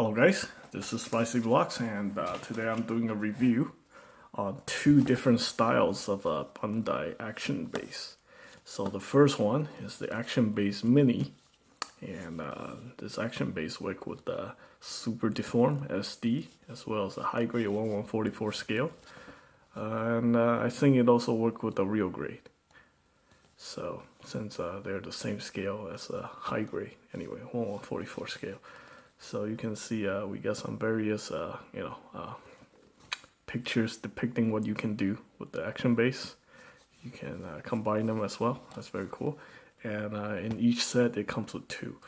Hello guys, this is Spicy Blocks, and today I'm doing a review on two different styles of Bandai action base. So the first one is the action base mini, and this action base works with the super deform SD as well as a high grade 1144 scale, and I think it also works with the real grade. So since they're the same scale as a high grade, anyway, 1144 scale. So you can see we got some various, pictures depicting what you can do with the action base. You can combine them as well. That's very cool. And in each set, it comes with two.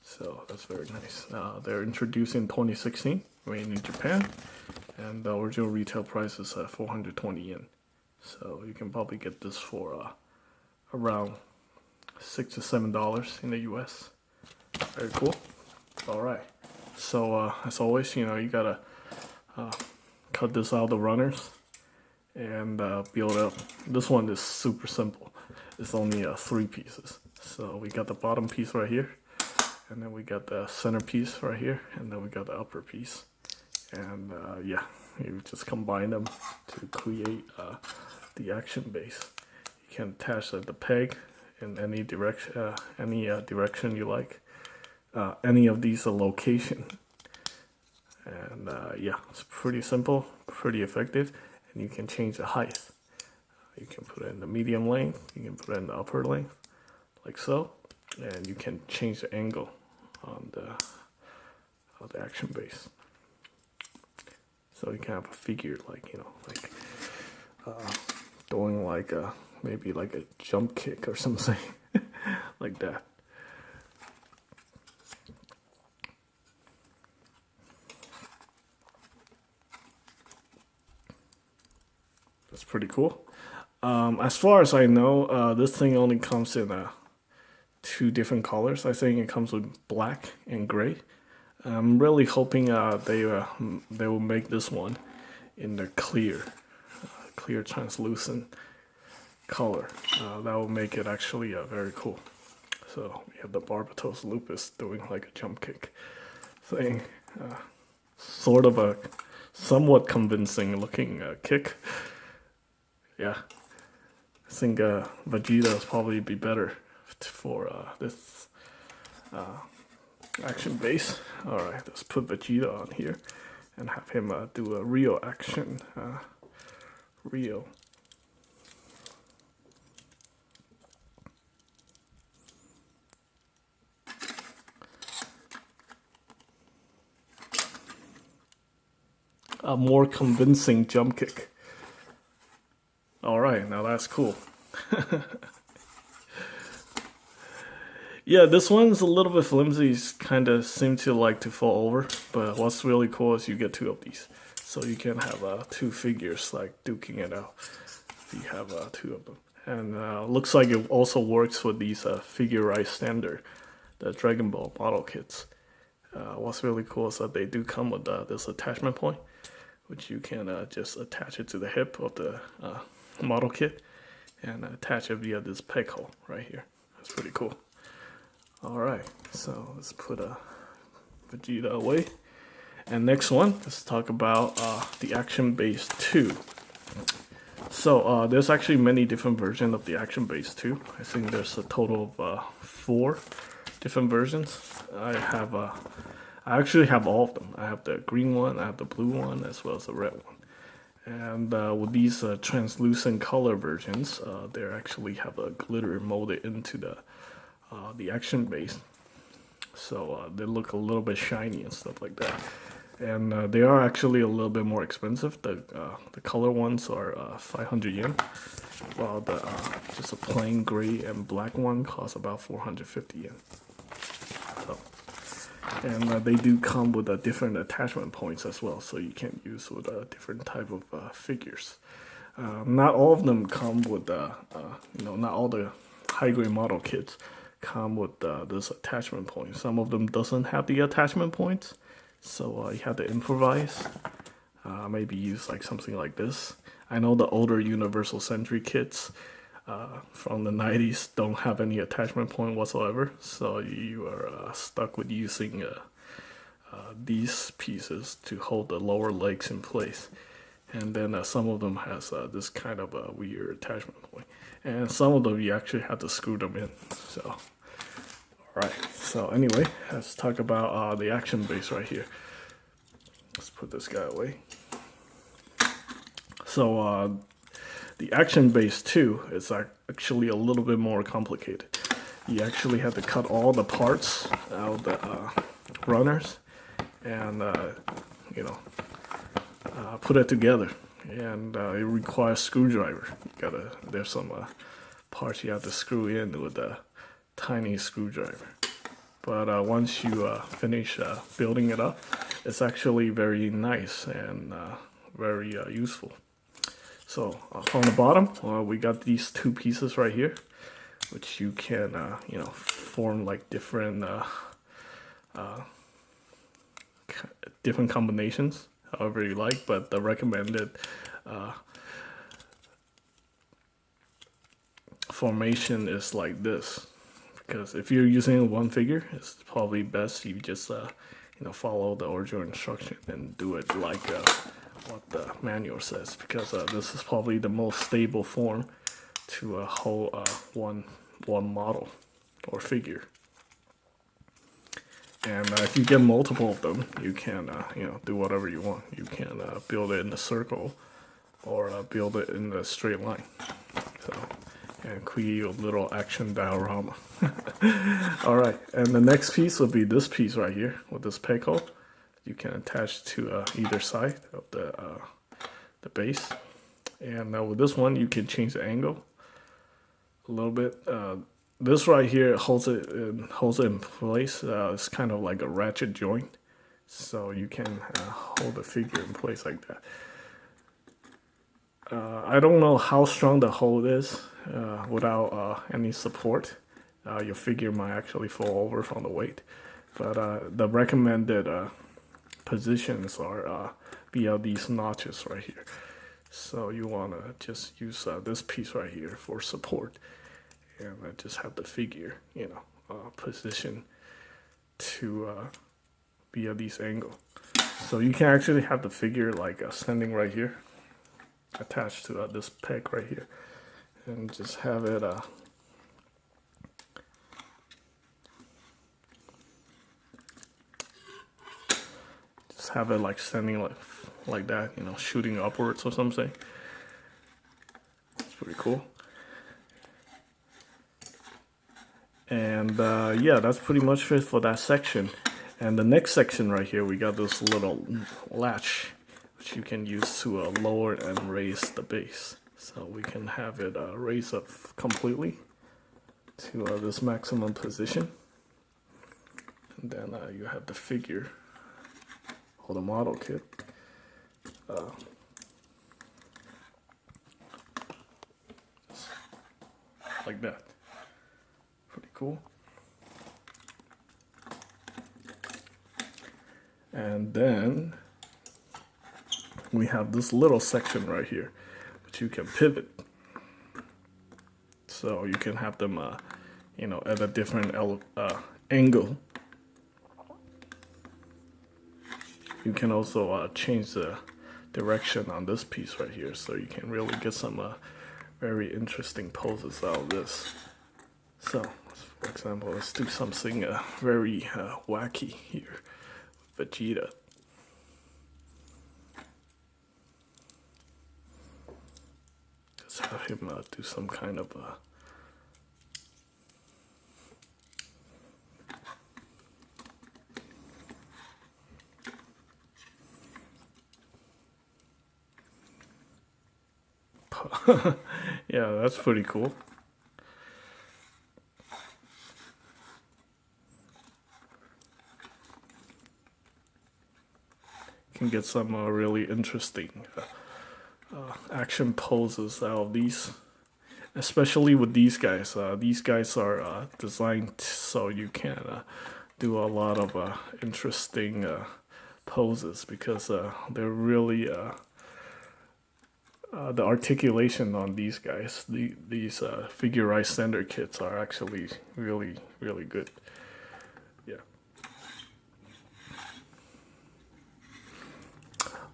So that's very nice. They're introduced in 2016, made in Japan. And the original retail price is 420 yen. So you can probably get this for around $6 to $7 in the US. Very cool. All right. So as always, you gotta cut this out of the runners and build up. This one is super simple. It's only 3 pieces. So we got the bottom piece right here, and then we got the center piece right here, and then we got the upper piece. And yeah, you just combine them to create the action base. You can attach the peg in any direction you like. Any of these location, and yeah, it's pretty simple, pretty effective, and you can change the height. You can put it in the medium length, you can put it in the upper length, like so, and you can change the angle on the action base. So you can have a figure like doing like maybe like a jump kick or something like that. That's pretty cool. As far as I know, this thing only comes in 2 different colors. I think it comes with black and gray. I'm really hoping they will make this one in the clear translucent color. That will make it actually very cool. So we have the Barbatos Lupus doing like a jump kick thing. Sort of a somewhat convincing looking kick. Yeah, I think Vegeta will probably be better for this action base. Alright, let's put Vegeta on here and have him do a real action. Real. A more convincing jump kick. Alright, now that's cool. Yeah, this one's a little bit flimsy. Kind of seem to like to fall over. But what's really cool is you get 2 of these. So you can have 2 figures like duking it out. You have 2 of them. And looks like it also works with these Figure-Rise Standard, the Dragon Ball model kits. What's really cool is that they do come with this attachment point, which you can just attach it to the hip of the model kit and attach it via this peg hole right here. That's pretty cool. Alright, so let's put Vegeta away. And next one, let's talk about the Action Base 2. So there's actually many different versions of the Action Base 2. I think there's a total of 4 different versions. I actually have all of them. I have the green one, I have the blue one, as well as the red one. And with these translucent color versions, they actually have a glitter molded into the action base. So they look a little bit shiny and stuff like that. And they are actually a little bit more expensive. The color ones are 500 yen, while just a plain gray and black one costs about 450 yen. So, and they do come with different attachment points as well, so you can use with different type of figures. Not all of them come with, not all the high-grade model kits come with this attachment point. Some of them doesn't have the attachment points, so you have to improvise. Maybe use like something like this. I know the older Universal Century kits from the 90s don't have any attachment point whatsoever, so you are stuck with using these pieces to hold the lower legs in place. And then some of them has this kind of a weird attachment point. And some of them you actually have to screw them in. So, alright. So anyway, let's talk about the action base right here. Let's put this guy away. So the action base too is actually a little bit more complicated. You actually have to cut all the parts out of the runners and put it together. And it requires screwdriver. There's some parts you have to screw in with a tiny screwdriver. But once you finish building it up, it's actually very nice and very useful. So from the bottom, we got these two pieces right here, which you can form like different combinations, however you like. But the recommended formation is like this, because if you're using one figure, it's probably best you just follow the original instruction and do it like what the manual says, because this is probably the most stable form to hold one model or figure. And if you get multiple of them, you can do whatever you want. You can build it in a circle or build it in a straight line. So, and create a little action diorama. All right, and the next piece will be this piece right here with this peg hole. You can attach to either side of the base. And with this one, you can change the angle a little bit. This right here holds it in place. It's kind of like a ratchet joint, so you can hold the figure in place like that. I don't know how strong the hold is without any support. Your figure might actually fall over from the weight, but the recommended positions are via these notches right here. So you want to just use this piece right here for support, and just have the figure, position to via these angle. So you can actually have the figure like standing right here, attached to this peg right here, and just have it like standing like that, shooting upwards or something. It's pretty cool. And yeah, that's pretty much it for that section. And the next section right here, we got this little latch, which you can use to lower and raise the base. So we can have it raise up completely to this maximum position. And then you have the figure or the model kit. Like that. Pretty cool. And then we have this little section right here, which you can pivot. So you can have them, at a different angle. You can also change the direction on this piece right here, so you can really get some very interesting poses out of this. So, for example, let's do something very wacky here. Vegeta. Just have him do some kind of yeah, that's pretty cool. Can get some really interesting action poses out of these, especially with these guys. These guys are designed so you can do a lot of interesting poses, because they're really the articulation on these guys, these figurized standard kits are actually really, really good. Yeah.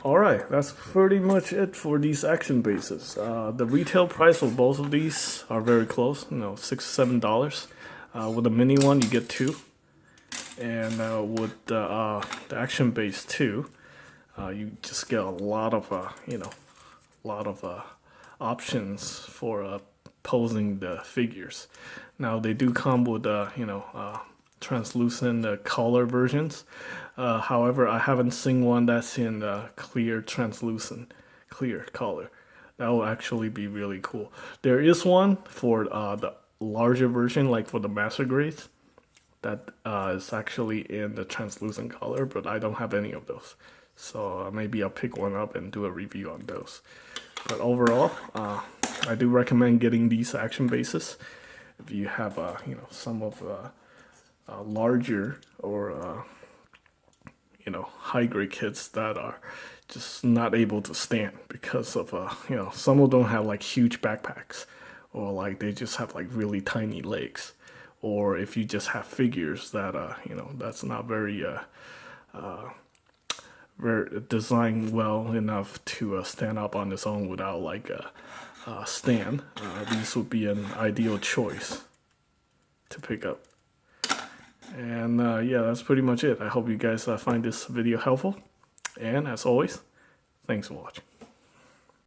Alright, that's pretty much it for these action bases. The retail price for both of these are very close, you know, $6-7. With the mini one, you get 2. And with the action base 2, you just get a lot of, options for posing the figures. Now, they do come with, translucent color versions. However, I haven't seen one that's in clear, translucent, clear color. That will actually be really cool. There is one for the larger version, like for the master grades, that is actually in the translucent color, but I don't have any of those. So maybe I'll pick one up and do a review on those. But overall, I do recommend getting these action bases if you have, some of larger or high grade kids that are just not able to stand because of some of them have like huge backpacks, or like they just have like really tiny legs, or if you just have figures that that's not very designed well enough to stand up on its own without like a stand, these would be an ideal choice to pick up. And yeah, that's pretty much it. I hope you guys find this video helpful. And as always, thanks for watching.